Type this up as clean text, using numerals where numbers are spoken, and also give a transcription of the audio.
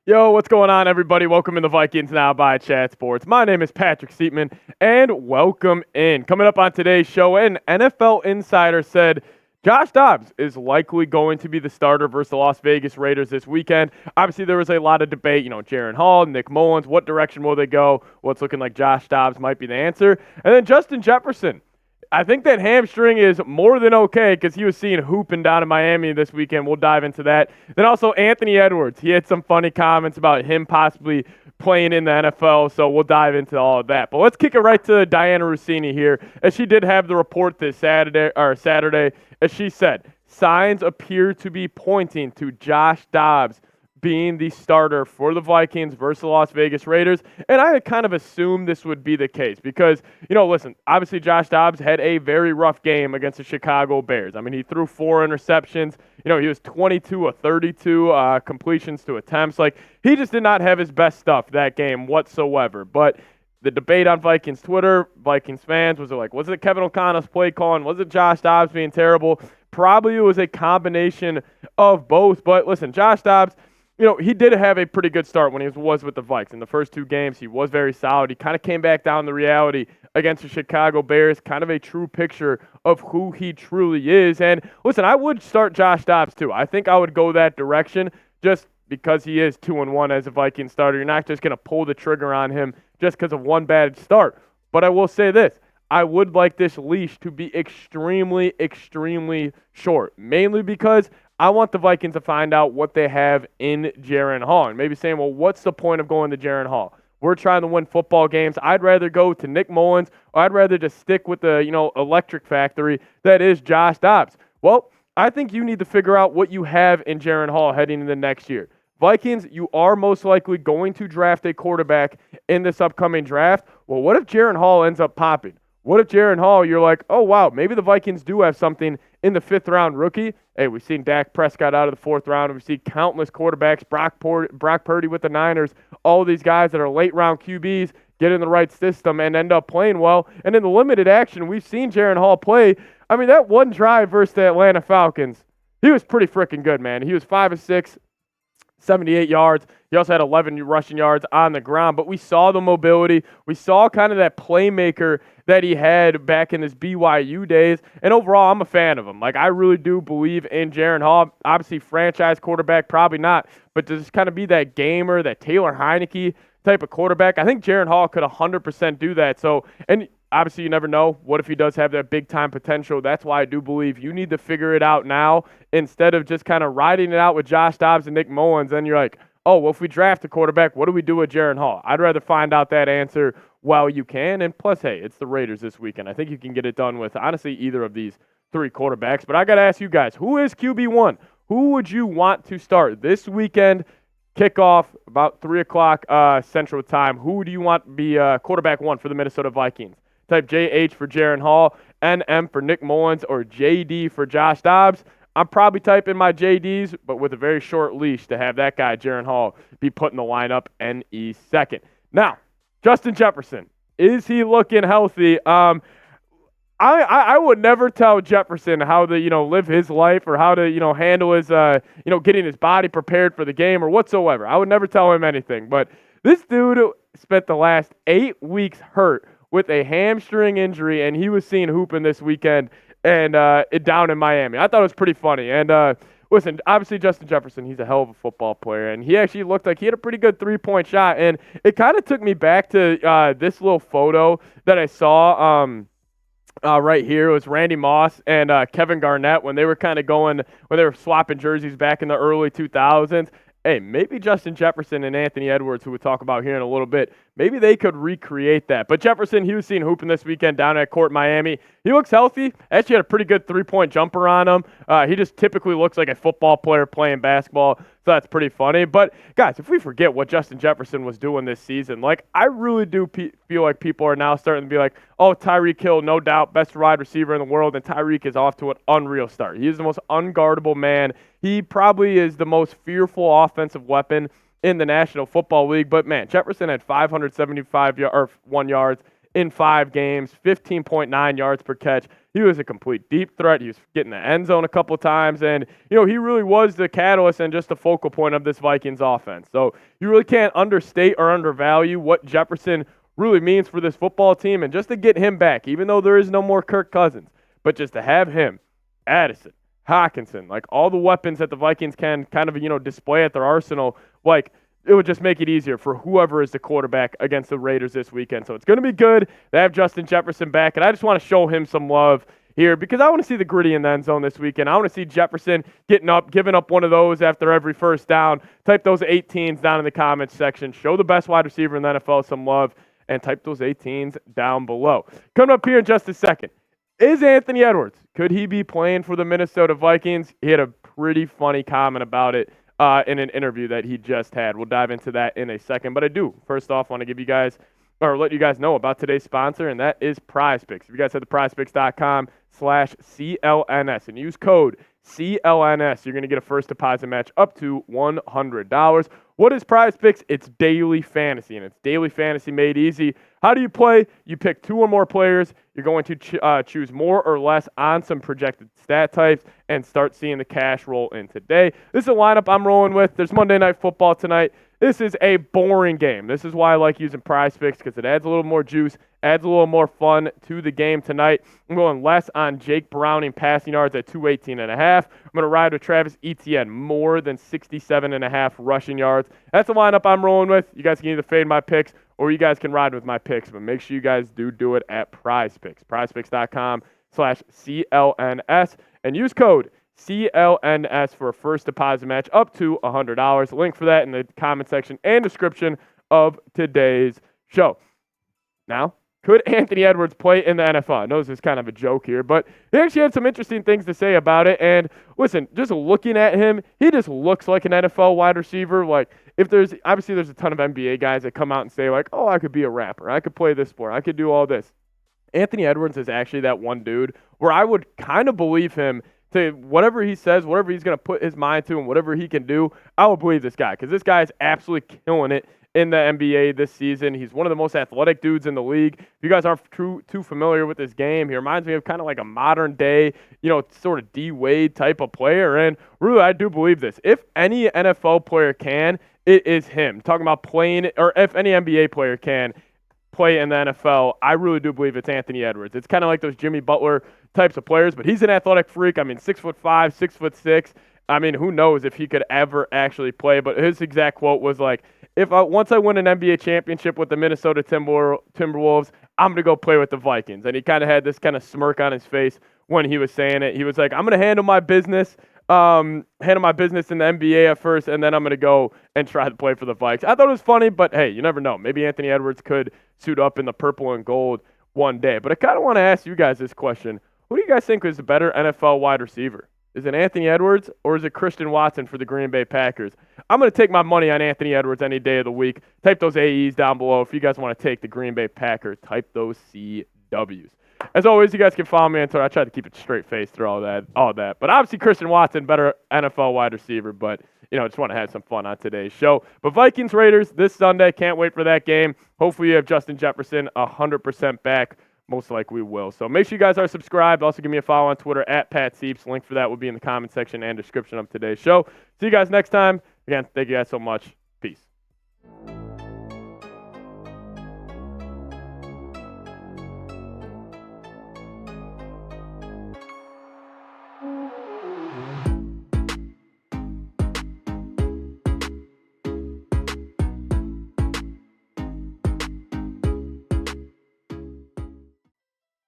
Yo, what's going on, everybody? Welcome in the Vikings Now by Chat Sports. My name is Patrick Siepman, and welcome in. Coming up on today's show, an NFL insider said Josh Dobbs is likely going to be the starter versus the Las Vegas Raiders this weekend. Obviously, there was a lot of debate, Jaren Hall, Nick Mullens, what direction will they go? Well, it's looking like Josh Dobbs might be the answer. And then Justin Jefferson. I think that hamstring is more than okay because he was seen hooping down in Miami this weekend. We'll dive into that. Then also Anthony Edwards. He had some funny comments about him possibly playing in the NFL, so we'll dive into all of that. But let's kick it right to Dianna Russini here, as she did have the report this Saturday, as she said, signs appear to be pointing to Josh Dobbs being the starter for the Vikings versus the Las Vegas Raiders. And I had kind of assumed this would be the case because, listen, obviously Josh Dobbs had a very rough game against the Chicago Bears. I mean, he threw 4 interceptions. He was 22 of 32 completions to attempts. Like, he just did not have his best stuff that game whatsoever. But the debate on Vikings Twitter, Vikings fans, was it Kevin O'Connell's play calling? Was it Josh Dobbs being terrible? Probably it was a combination of both. But listen, Josh Dobbs, he did have a pretty good start when he was with the Vikes. In the first 2 games, he was very solid. He kind of came back down to reality against the Chicago Bears, kind of a true picture of who he truly is. And listen, I would start Josh Dobbs too. I think I would go that direction just because he is 2-1 as a Viking starter. You're not just going to pull the trigger on him just because of one bad start. But I will say this. I would like this leash to be extremely, extremely short, mainly because I want the Vikings to find out what they have in Jaren Hall. And maybe saying, well, what's the point of going to Jaren Hall? We're trying to win football games. I'd rather go to Nick Mullens, or I'd rather just stick with the, electric factory that is Josh Dobbs. Well, I think you need to figure out what you have in Jaren Hall heading into next year. Vikings, you are most likely going to draft a quarterback in this upcoming draft. Well, what if Jaren Hall ends up popping? What if Jaren Hall, you're like, oh, wow, maybe the Vikings do have something in the 5th-round rookie? Hey, we've seen Dak Prescott out of the 4th round. We've seen countless quarterbacks, Brock Purdy with the Niners, all these guys that are late-round QBs get in the right system and end up playing well. And in the limited action, we've seen Jaren Hall play. I mean, that one drive versus the Atlanta Falcons, he was pretty freaking good, man. He was 5 of 6. 78 yards. He also had 11 rushing yards on the ground. But we saw the mobility. We saw kind of that playmaker that he had back in his BYU days. And overall, I'm a fan of him. Like, I really do believe in Jaren Hall. Obviously, franchise quarterback, probably not. But to just kind of be that gamer, that Taylor Heineke type of quarterback, I think Jaren Hall could 100% do that. So, and obviously, you never know. What if he does have that big-time potential? That's why I do believe you need to figure it out now instead of just kind of riding it out with Josh Dobbs and Nick Mullens. And you're like, oh, well, if we draft a quarterback, what do we do with Jaren Hall? I'd rather find out that answer while you can. And plus, hey, it's the Raiders this weekend. I think you can get it done with, honestly, either of these 3 quarterbacks. But I got to ask you guys, who is QB1? Who would you want to start this weekend? Kickoff about 3 o'clock Central Time. Who do you want to be quarterback 1 for the Minnesota Vikings? Type JH for Jaren Hall, NM for Nick Mullens, or JD for Josh Dobbs. I'm probably typing my JDs, but with a very short leash to have that guy, Jaren Hall, be put in the lineup NE second. Now, Justin Jefferson, is he looking healthy? I would never tell Jefferson how to, live his life or how to, handle his, getting his body prepared for the game or whatsoever. I would never tell him anything. But this dude spent the last 8 weeks hurt with a hamstring injury, and he was seen hooping this weekend and down in Miami. I thought it was pretty funny. And listen, obviously Justin Jefferson, he's a hell of a football player, and he actually looked like he had a pretty good 3-point shot. And it kind of took me back to this little photo that I saw right here. It was Randy Moss and Kevin Garnett when they were swapping jerseys back in the early 2000s. Hey, maybe Justin Jefferson and Anthony Edwards, who we'll talk about here in a little bit, maybe they could recreate that. But Jefferson, he was seen hooping this weekend down at court in Miami. He looks healthy. Actually had a pretty good 3-point jumper on him. He just typically looks like a football player playing basketball, so that's pretty funny. But, guys, if we forget what Justin Jefferson was doing this season, I really do feel like people are now starting to be like, oh, Tyreek Hill, no doubt, best wide receiver in the world, and Tyreek is off to an unreal start. He is the most unguardable man. He probably is the most fearful offensive weapon in the National Football League. But, man, Jefferson had 575 yards in 5 games, 15.9 yards per catch. He was a complete deep threat. He was getting the end zone a couple of times, and, he really was the catalyst and just the focal point of this Vikings offense. So you really can't understate or undervalue what Jefferson really means for this football team, and just to get him back, even though there is no more Kirk Cousins, but just to have him, Addison, Hockenson, like all the weapons that the Vikings can kind of, display at their arsenal, like it would just make it easier for whoever is the quarterback against the Raiders this weekend. So it's going to be good to have Justin Jefferson back, and I just want to show him some love here because I want to see the gritty in the end zone this weekend. I want to see Jefferson getting up, giving up one of those after every first down. Type those 18s down in the comments section. Show the best wide receiver in the NFL some love, and type those 18s down below. Coming up here in just a second, is Anthony Edwards, could he be playing for the Minnesota Vikings? He had a pretty funny comment about it in an interview that he just had. We'll dive into that in a second. But I do, first off, want to give you guys, or let you guys know about today's sponsor, and that is PrizePicks. If you guys head to prizepicks.com/CLNS and use code CLNS, you're going to get a first deposit match up to $100. What is PrizePicks? It's daily fantasy, and it's daily fantasy made easy. How do you play? You pick 2 or more players. You're going to choose more or less on some projected stat types and start seeing the cash roll in today. This is a lineup I'm rolling with. There's Monday Night Football tonight. This is a boring game. This is why I like using PrizePicks because it adds a little more juice, adds a little more fun to the game tonight. I'm going less on Jake Browning passing yards at 218.5. I'm going to ride with Travis Etienne more than 67.5 rushing yards. That's the lineup I'm rolling with. You guys can either fade my picks or you guys can ride with my picks, but make sure you guys do it at PrizePicks. PrizePicks.com/CLNS and use code CLNS for a first deposit match up to $100. Link for that in the comment section and description of today's show. Now, could Anthony Edwards play in the NFL? I know this is kind of a joke here, but he actually had some interesting things to say about it. And listen, just looking at him, he just looks like an NFL wide receiver. Like, there's a ton of NBA guys that come out and say, like, oh, I could be a rapper. I could play this sport. I could do all this. Anthony Edwards is actually that one dude where I would kind of believe him to whatever he says, whatever he's going to put his mind to and whatever he can do. I will believe this guy because this guy is absolutely killing it in the NBA this season. He's one of the most athletic dudes in the league. If you guys aren't too familiar with his game, he reminds me of kind of like a modern day, sort of D-Wade type of player. And really, I do believe this. If any NFL player can, it is him. Talking about playing, or if any NBA player can play in the NFL, I really do believe it's Anthony Edwards. It's kind of like those Jimmy Butler types of players, but he's an athletic freak. 6'5", 6'6". Who knows if he could ever actually play, but his exact quote was like, once I win an NBA championship with the Minnesota Timberwolves, I'm going to go play with the Vikings. And he kind of had this kind of smirk on his face when he was saying it. He was like, I'm going to handle my business in the NBA at first, and then I'm going to go and try to play for the Vikes. I thought it was funny, but hey, you never know. Maybe Anthony Edwards could suit up in the purple and gold one day. But I kind of want to ask you guys this question. Who do you guys think is the better NFL wide receiver? Is it Anthony Edwards or is it Christian Watson for the Green Bay Packers? I'm going to take my money on Anthony Edwards any day of the week. Type those AEs down below. If you guys want to take the Green Bay Packers, type those CWs. As always, you guys can follow me on Twitter. I try to keep it straight face through all that. But obviously, Christian Watson, better NFL wide receiver. But, just want to have some fun on today's show. But Vikings Raiders this Sunday. Can't wait for that game. Hopefully, you have Justin Jefferson 100% back. Most likely will. So make sure you guys are subscribed. Also, give me a follow on Twitter at PatSeeps. Link for that will be in the comment section and description of today's show. See you guys next time. Again, thank you guys so much.